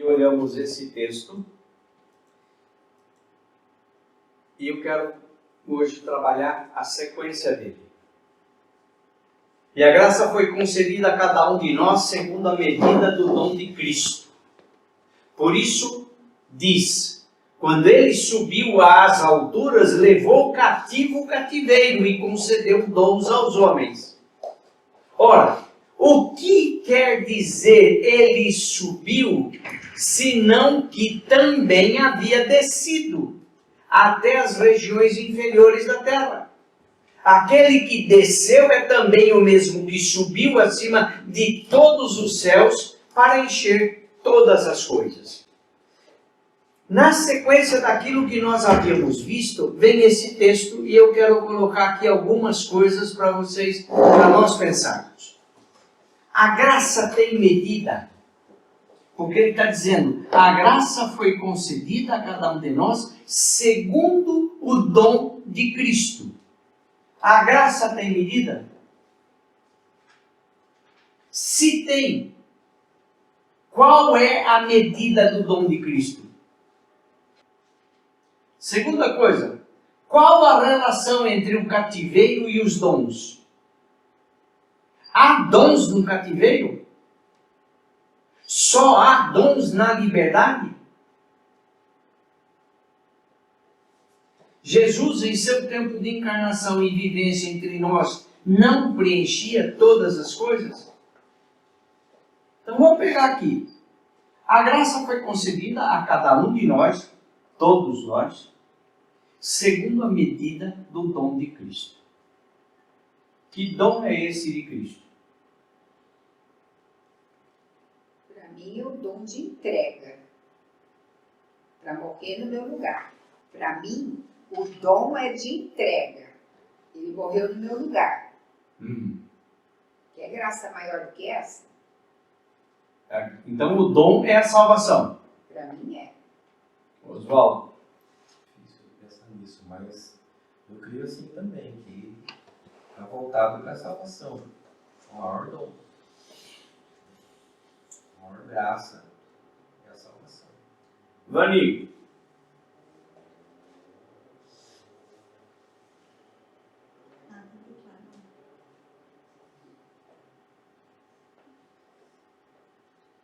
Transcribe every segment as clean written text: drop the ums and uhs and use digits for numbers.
olhamos esse texto e eu quero hoje trabalhar a sequência dele. E a graça foi concedida a cada um de nós segundo a medida do dom de Cristo. Por isso, diz, quando ele subiu às alturas, levou cativo o cativeiro e concedeu dons aos homens. Ora, o que quer dizer ele subiu, senão que também havia descido até as regiões inferiores da terra? Aquele que desceu é também o mesmo que subiu acima de todos os céus para encher todas as coisas. Na sequência daquilo que nós havíamos visto, vem esse texto e eu quero colocar aqui algumas coisas para vocês, para nós pensarmos. A graça tem medida, porque ele está dizendo, a graça foi concedida a cada um de nós segundo o dom de Cristo. A graça tem medida? Se tem, qual é a medida do dom de Cristo? Segunda coisa, qual a relação entre o cativeiro e os dons? Há dons no cativeiro? Só há dons na liberdade? Jesus, em seu tempo de encarnação e vivência entre nós, não preenchia todas as coisas? Então vamos pegar aqui. A graça foi concedida a cada um de nós, todos nós, segundo a medida do dom de Cristo. Que dom é esse de Cristo? Para mim é o dom de entrega, para morrer no meu lugar. Para mim, o dom é de entrega. Ele morreu no meu lugar. Quer graça maior do que essa? Então o dom é a salvação. Para mim é. Oswaldo. Difícil pensar nisso, mas eu creio assim também, que está voltado para a salvação. O maior dom. A maior graça é a salvação. Vani.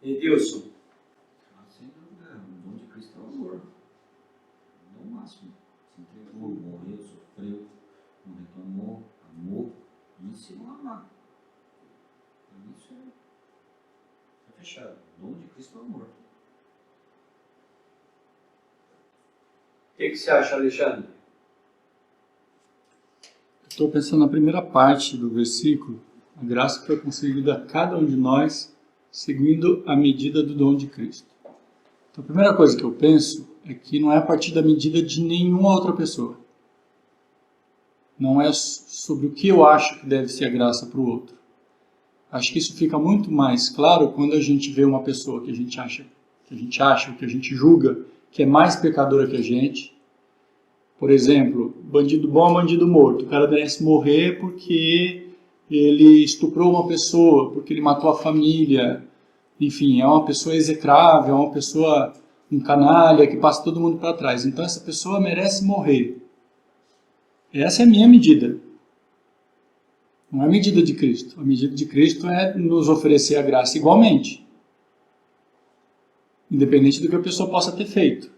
Edilson. Sem dúvida, o dom de Cristo é o amor. O dom máximo. Se entregou, morreu, sofreu, não reclamou, amou e ensinou a amar. Então, isso é fechado. O dom de Cristo é o amor. O que você acha, Alexandre? Estou pensando na primeira parte do versículo. A graça foi concedida a cada um de nós, seguindo a medida do dom de Cristo. Então, a primeira coisa que eu penso é que não é a partir da medida de nenhuma outra pessoa. Não é sobre o que eu acho que deve ser a graça para o outro. Acho que isso fica muito mais claro quando a gente vê uma pessoa que a gente acha, que a gente julga que é mais pecadora que a gente. Por exemplo, bandido bom é bandido morto. O cara merece morrer porque ele estuprou uma pessoa, porque ele matou a família. Enfim, é uma pessoa execrável, é uma pessoa, um canalha que passa todo mundo para trás. Então essa pessoa merece morrer. Essa é a minha medida. Não é a medida de Cristo. A medida de Cristo é nos oferecer a graça igualmente. Independente do que a pessoa possa ter feito.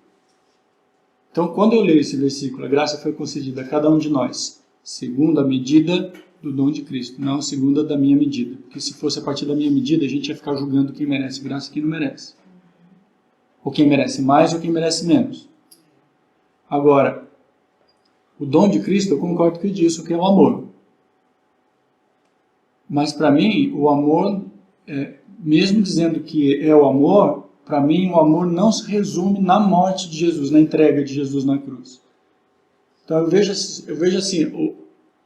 Então, quando eu leio esse versículo, a graça foi concedida a cada um de nós, segundo a medida do dom de Cristo, não segundo a da minha medida. Porque se fosse a partir da minha medida, a gente ia ficar julgando quem merece graça e quem não merece. Ou quem merece mais ou quem merece menos. Agora, o dom de Cristo, eu concordo com isso, que é o amor. Mas para mim, o amor, mesmo dizendo que é o amor, para mim o amor não se resume na morte de Jesus, na entrega de Jesus na cruz. Então eu vejo assim, o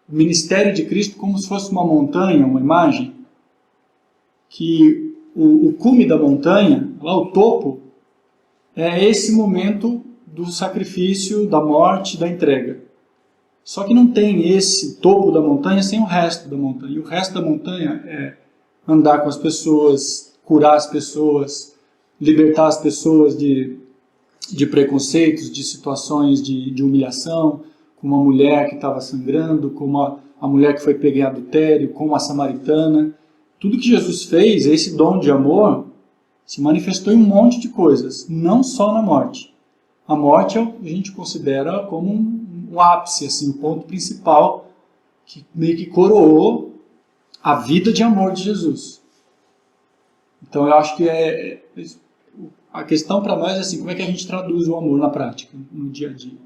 ministério de Cristo como se fosse uma montanha, uma imagem, que o cume da montanha, lá o topo, é esse momento do sacrifício, da morte, da entrega. Só que não tem esse topo da montanha sem o resto da montanha. E o resto da montanha é andar com as pessoas, curar as pessoas, libertar as pessoas de preconceitos, de situações de humilhação, como a mulher que estava sangrando, como a mulher que foi pega em adultério, como a samaritana. Tudo que Jesus fez, esse dom de amor, se manifestou em um monte de coisas, não só na morte. A morte a gente considera como um ápice, assim, um ponto principal que meio que coroou a vida de amor de Jesus. Então eu acho que a questão para nós é assim, como é que a gente traduz o amor na prática, no dia a dia?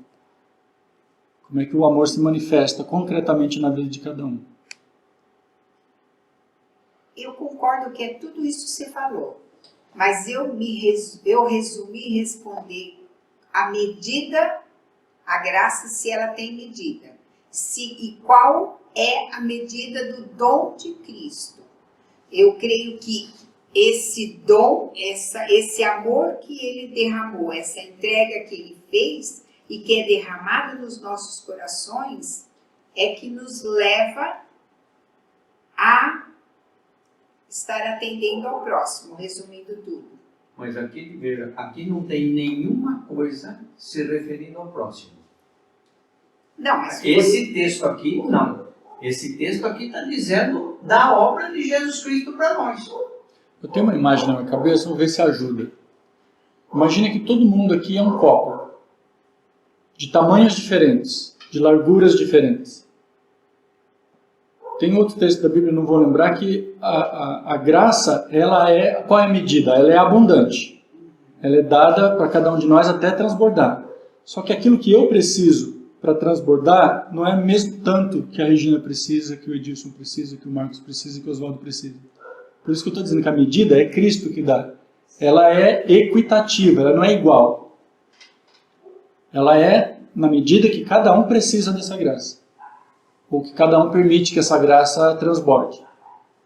Como é que o amor se manifesta concretamente na vida de cada um? Eu concordo que é tudo isso que você falou, mas eu resumi responder a medida, a graça, se ela tem medida. E qual é a medida do dom de Cristo? Eu creio que esse dom, esse amor que ele derramou, essa entrega que ele fez e que é derramada nos nossos corações, é que nos leva a estar atendendo ao próximo, resumindo tudo. Mas aqui, veja, aqui não tem nenhuma coisa se referindo ao próximo. Não, mas Esse texto aqui, não. Esse texto aqui está dizendo da obra de Jesus Cristo para nós. Eu tenho uma imagem na minha cabeça, vamos ver se ajuda. Imagina que todo mundo aqui é um copo, de tamanhos diferentes, de larguras diferentes. Tem outro texto da Bíblia, não vou lembrar, que a graça, qual é a medida? Ela é abundante. Ela é dada para cada um de nós até transbordar. Só que aquilo que eu preciso para transbordar não é mesmo tanto que a Regina precisa, que o Edilson precisa, que o Marcos precisa, que o Oswaldo precisa. Por isso que eu estou dizendo que a medida é Cristo que dá. Ela é equitativa, ela não é igual. Ela é na medida que cada um precisa dessa graça. Ou que cada um permite que essa graça transborde.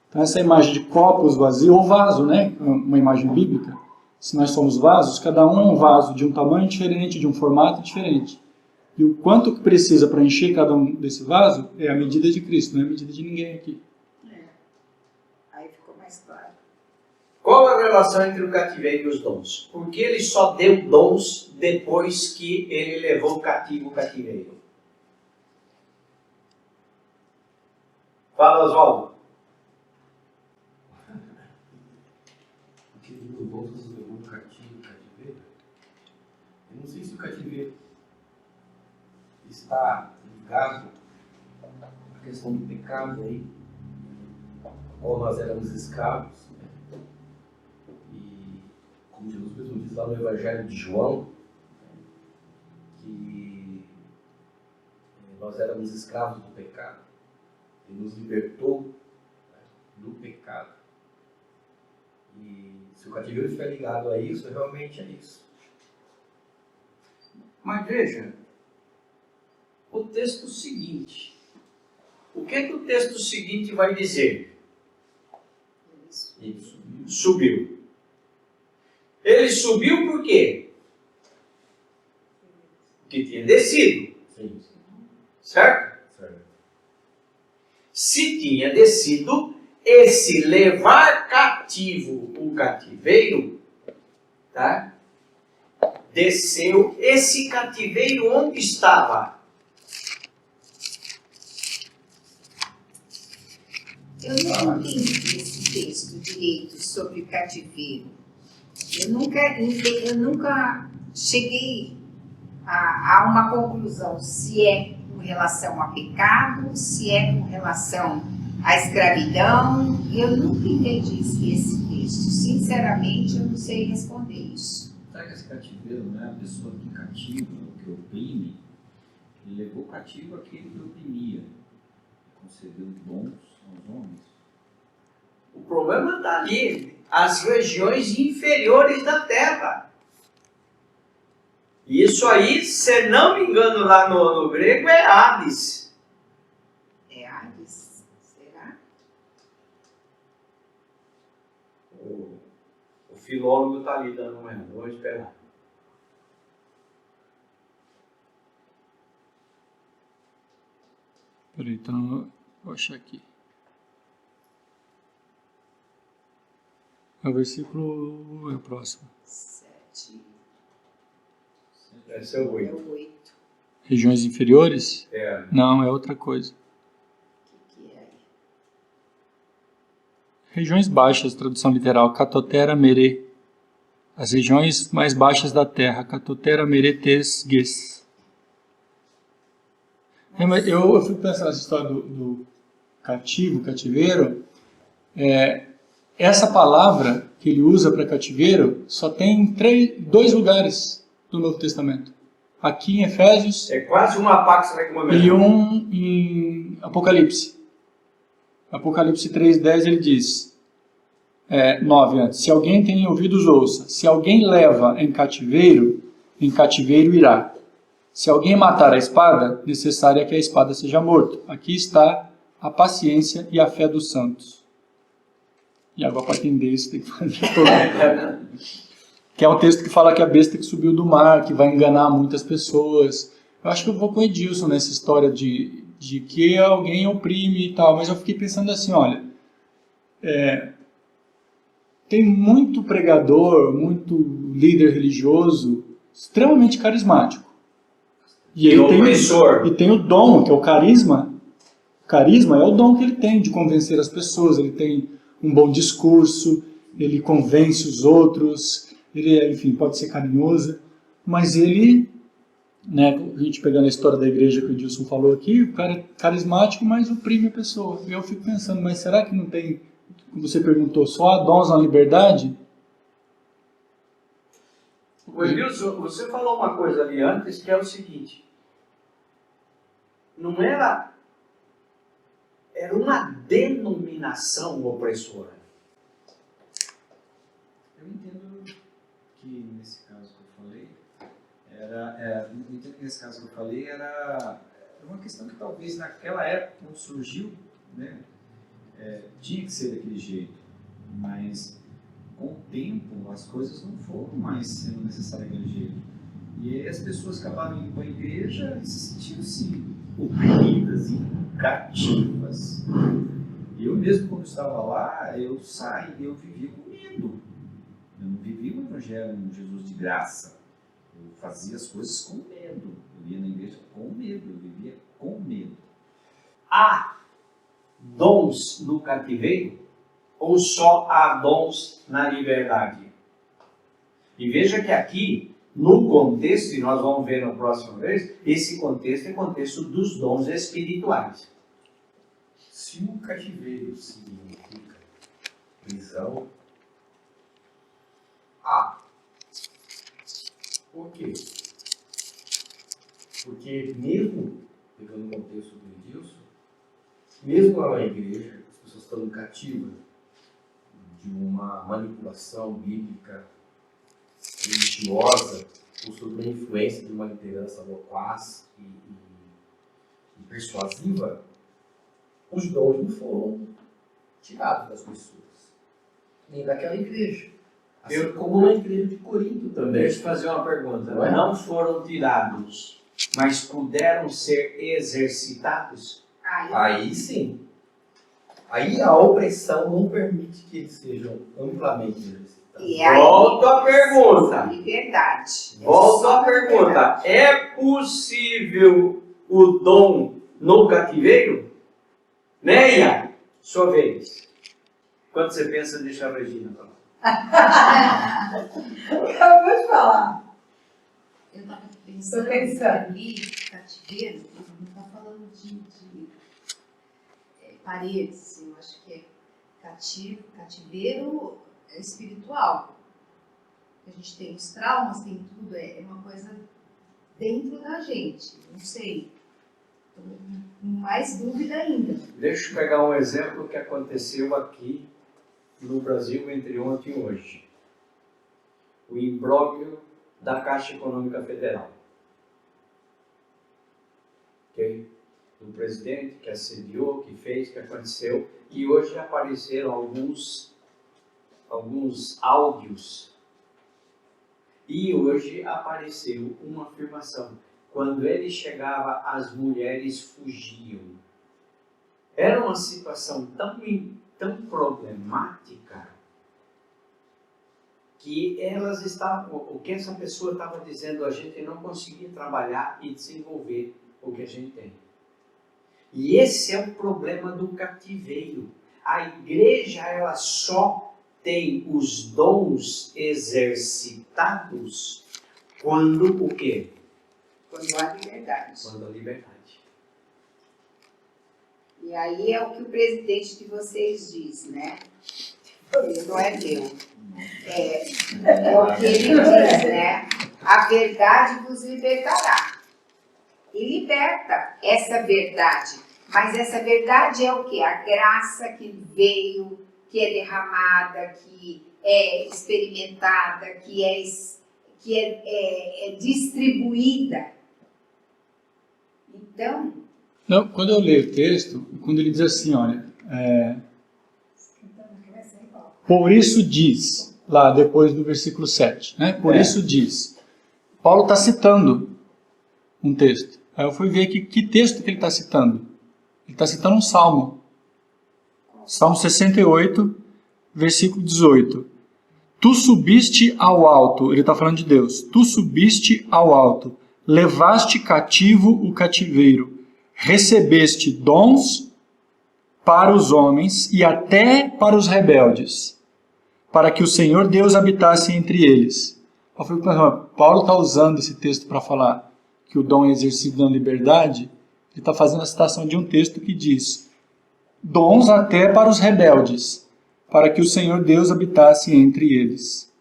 Então essa imagem de copos vazios, ou vaso, né? Uma imagem bíblica. Se nós somos vasos, cada um é um vaso de um tamanho diferente, de um formato diferente. E o quanto que precisa para encher cada um desse vaso é a medida de Cristo, não é a medida de ninguém aqui. aí ficou mais claro. Qual a relação entre o cativeiro e os dons? Porque ele só deu dons depois que ele levou cativo o cativeiro. Fala, Oswaldo. Porque ele levou o cativeiro. Eu não sei se o cativeiro está ligado à questão do pecado aí, ou nós éramos escravos, né? E como Jesus mesmo diz lá no Evangelho de João, né, que nós éramos escravos do pecado. Ele nos libertou, né, do pecado. E se o cativeiro estiver ligado a isso, realmente é isso. Mas veja, o texto seguinte. O que é que o texto seguinte vai dizer? Ele subiu. Subiu. Ele subiu por quê? Porque tinha descido. Sim. Certo? Certo. Se tinha descido, esse levar cativo o cativeiro, tá? Desceu. Esse cativeiro onde estava? Eu não entendi esse texto direito sobre o cativeiro. Eu nunca cheguei a uma conclusão se é com relação a pecado, se é com relação à escravidão. Eu nunca entendi esse texto. Sinceramente, eu não sei responder isso. Sabe que esse cativeiro, né? A pessoa que cativa, que oprime, ele levou cativo aquele que oprimia, concedeu dons aos homens. O problema está ali, as regiões inferiores da terra. Isso aí, se não me engano, lá no grego é Hades. É Hades? Será? O filólogo está ali dando uma olhada, vou esperar. Peraí, então, vou achar aqui. É o versículo, é o próximo. 7. Esse é o É 8. o 8. Regiões inferiores? É. Não, é outra coisa. O que é aí? Regiões baixas, tradução literal, Katotera Mere. As regiões mais baixas da terra, Katotera Mere Tes Ges. Mas eu fico pensando nessa história do cativeiro. Essa palavra que ele usa para cativeiro só tem em 2 lugares do Novo Testamento. Aqui em Efésios É quase uma pax recomendável. e um em Apocalipse. Apocalipse 3:10 ele diz, 9 antes, se alguém tem ouvidos ouça, se alguém leva em cativeiro irá. Se alguém matar a espada, necessário é que a espada seja morto. Aqui está a paciência e a fé dos santos. E agora para entender isso tem que fazer todo. Que é o texto que fala que a besta que subiu do mar, que vai enganar muitas pessoas. Eu acho que eu vou com o Edilson nessa história de que alguém oprime e tal, mas eu fiquei pensando assim, olha, tem muito pregador, muito líder religioso extremamente carismático. E ele opressor. E tem o dom, que é o carisma. O carisma é o dom que ele tem de convencer as pessoas. Ele tem um bom discurso, ele convence os outros, ele, enfim, pode ser carinhoso, mas ele, né, a gente pegando a história da igreja que o Edilson falou aqui, o cara é carismático, mas oprime a pessoa. E eu fico pensando, mas será que não tem, como você perguntou, só há dons na liberdade? Wilson, você falou uma coisa ali antes que é o seguinte. Não era uma denominação opressora. Eu entendo que nesse caso que eu falei, era uma questão que talvez naquela época, quando surgiu, né, tinha que ser daquele jeito, mas com o tempo as coisas não foram mais sendo necessárias daquele jeito. E aí as pessoas acabaram indo para a igreja e se sentiam assim, oprimidas e cativas. E eu mesmo, quando estava lá, eu vivia com medo. Eu não vivia um evangelho, um Jesus de graça. Eu fazia as coisas com medo. Eu ia na igreja com medo, eu vivia com medo. Há dons no cativeiro ou só há dons na liberdade? E veja que aqui, no contexto, e nós vamos ver na próxima vez, esse contexto é o contexto dos dons espirituais. Se o cativeiro significa prisão, por quê? Porque mesmo, pegando o contexto do Edilson, mesmo lá na igreja, as pessoas estão cativas de uma manipulação bíblica, religiosa, ou sob uma influência de uma liderança loquaz e persuasiva, os dons não foram tirados das pessoas, nem daquela igreja. Assim como na igreja de Corinto também. Deixa eu fazer uma pergunta. Não é? Não foram tirados, mas puderam ser exercitados? Aí sim. Aí a opressão não permite que eles sejam amplamente exercitados. E aí, Volto à pergunta. liberdade. Volto à pergunta. É possível o dom no cativeiro? Neia, sua vez. Quando você pensa, deixa a Regina falar. Eu vou te falar. Eu estava pensando, Tô pensando. ali, cativeiro, não está falando de paredes, assim, eu acho que é cativeiro espiritual. A gente tem os traumas, tem tudo, é uma coisa dentro da gente, não sei. Tô com mais dúvida ainda. Deixa eu pegar um exemplo que aconteceu aqui no Brasil entre ontem e hoje. O imbróglio da Caixa Econômica Federal. Ok? Do presidente que assediou, que fez, que aconteceu. E hoje apareceram alguns áudios. E hoje apareceu uma afirmação. Quando ele chegava, as mulheres fugiam. Era uma situação tão problemática que elas estavam, o que essa pessoa estava dizendo, a gente não conseguia trabalhar e desenvolver o que a gente tem. E esse é o problema do cativeiro. A igreja, ela só tem os dons exercitados quando o quê? Quando há liberdade. Quando a liberdade. E aí é o que o presidente de vocês diz, né? Ele não é meu. É o que ele diz, né? A verdade vos libertará. E liberta essa verdade. Mas essa verdade é o quê? A graça que veio, que é derramada, que é experimentada, que é distribuída. Então, Não, quando eu leio o texto, quando ele diz assim, olha, por isso diz, lá depois do versículo 7, né? Por isso diz. Paulo está citando um texto. Aí eu fui ver que texto que ele está citando. Ele está citando um salmo. Salmo 68, versículo 18. Tu subiste ao alto, ele está falando de Deus. Tu subiste ao alto, levaste cativo o cativeiro, recebeste dons para os homens e até para os rebeldes, para que o Senhor Deus habitasse entre eles. Paulo está usando esse texto para falar que o dom é exercido na liberdade. Ele está fazendo a citação de um texto que diz: dons até para os rebeldes, para que o Senhor Deus habitasse entre eles.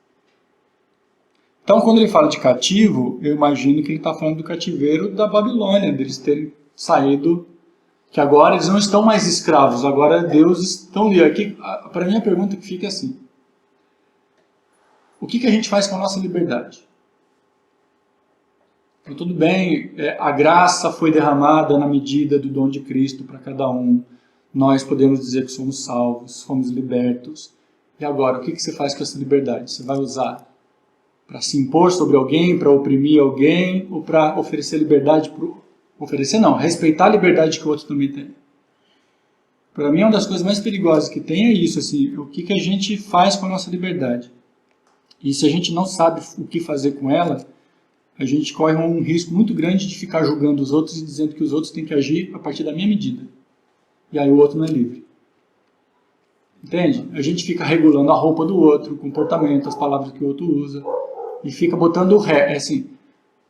Então, quando ele fala de cativo, eu imagino que ele está falando do cativeiro da Babilônia, deles terem saído, que agora eles não estão mais escravos, agora Deus estão ali. Aqui, para mim, a pergunta que fica é assim: o que a gente faz com a nossa liberdade? Então, tudo bem, a graça foi derramada na medida do dom de Cristo para cada um. Nós podemos dizer que somos salvos, fomos libertos. E agora, o que você faz com essa liberdade? Você vai usar para se impor sobre alguém, para oprimir alguém, ou para oferecer liberdade para oferecer não, respeitar a liberdade que o outro também tem. Para mim, uma das coisas mais perigosas que tem é isso, assim, o que a gente faz com a nossa liberdade. E se a gente não sabe o que fazer com ela, a gente corre um risco muito grande de ficar julgando os outros e dizendo que os outros têm que agir a partir da minha medida. E aí o outro não é livre. Entende? A gente fica regulando a roupa do outro, o comportamento, as palavras que o outro usa, e fica botando o ré. Assim,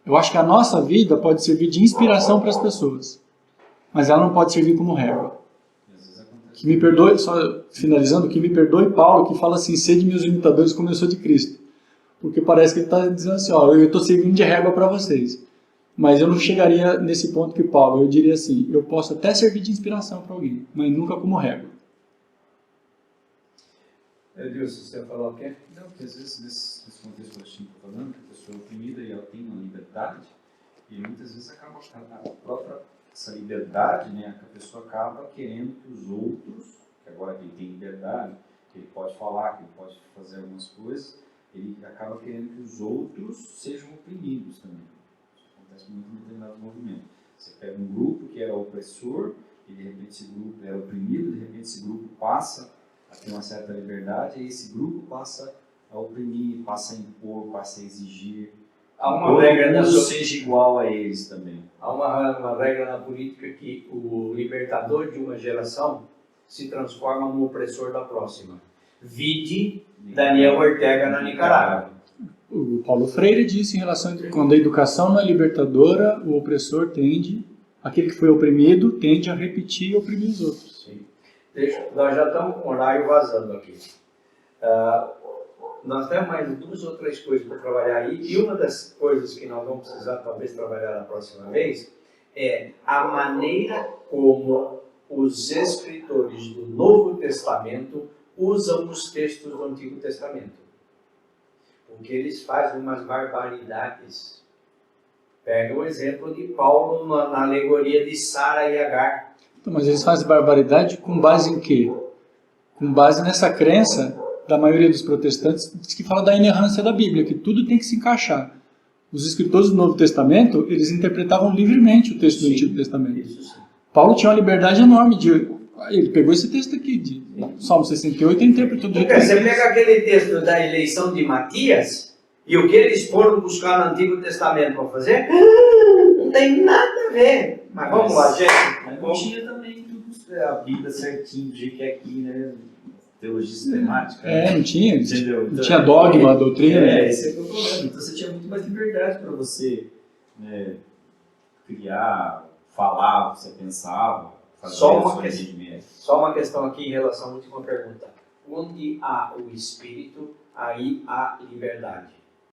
eu acho que a nossa vida pode servir de inspiração para as pessoas, mas ela não pode servir como régua. Que me perdoe, só finalizando, que me perdoe Paulo, que fala assim: sede meus imitadores como eu sou de Cristo. Porque parece que ele está dizendo assim, ó, eu estou servindo de régua para vocês. Mas eu não chegaria nesse ponto que Paulo, eu diria assim, eu posso até servir de inspiração para alguém, mas nunca como régua. Edilson, você ia falar o quê? Não, porque às vezes nesse contexto que eu estou falando, que a pessoa é oprimida e ela tem uma liberdade, e muitas vezes acaba a própria, essa liberdade, né, que a pessoa acaba querendo que os outros, que agora que ele tem liberdade, que ele pode falar, que ele pode fazer algumas coisas, ele acaba querendo que os outros sejam oprimidos também. Isso acontece muito em determinados movimentos. Você pega um grupo que era opressor, e de repente esse grupo era oprimido, de repente esse grupo passa a ter uma certa liberdade, e esse grupo passa a oprimir, passa a impor, passa a exigir. Há uma regra na seja igual a eles também. Há uma regra na política que o libertador de uma geração se transforma no opressor da próxima. Vide Daniel Ortega na Nicarágua. O Paulo Freire disse em relação a quando a educação não é libertadora, o opressor tende, aquele que foi oprimido, tende a repetir e oprimir os outros. Sim. Nós já estamos com o horário vazando aqui. Nós temos mais 2 ou 3 coisas para trabalhar aí, e uma das coisas que nós vamos precisar talvez trabalhar na próxima vez é a maneira como os escritores do Novo Testamento usam os textos do Antigo Testamento. Porque eles fazem umas barbaridades. Pega o exemplo de Paulo na alegoria de Sara e Agar. Então, mas eles fazem barbaridade com base em quê? Com base nessa crença da maioria dos protestantes que fala da inerrância da Bíblia, que tudo tem que se encaixar. Os escritores do Novo Testamento, eles interpretavam livremente o texto do Antigo Testamento. Isso sim. Paulo tinha uma liberdade enorme de Ele pegou esse texto aqui, de Salmo 68, e interpretou do jeito Porque que você pega aquele texto da eleição de Matias e o que eles foram buscar no Antigo Testamento para fazer, não tem nada a ver. Mas vamos lá, gente. Mas não tinha também tudo a Bíblia certinho, do jeito que é aqui, né? Teologia sistemática. não tinha. Entendeu? Não tinha dogma, doutrina. Esse é o problema. Então você tinha muito mais liberdade para você criar, falar o que você pensava, fazer Só o uma seu questão. entendimento. Só uma questão aqui em relação à última pergunta. Onde há o Espírito, aí há liberdade.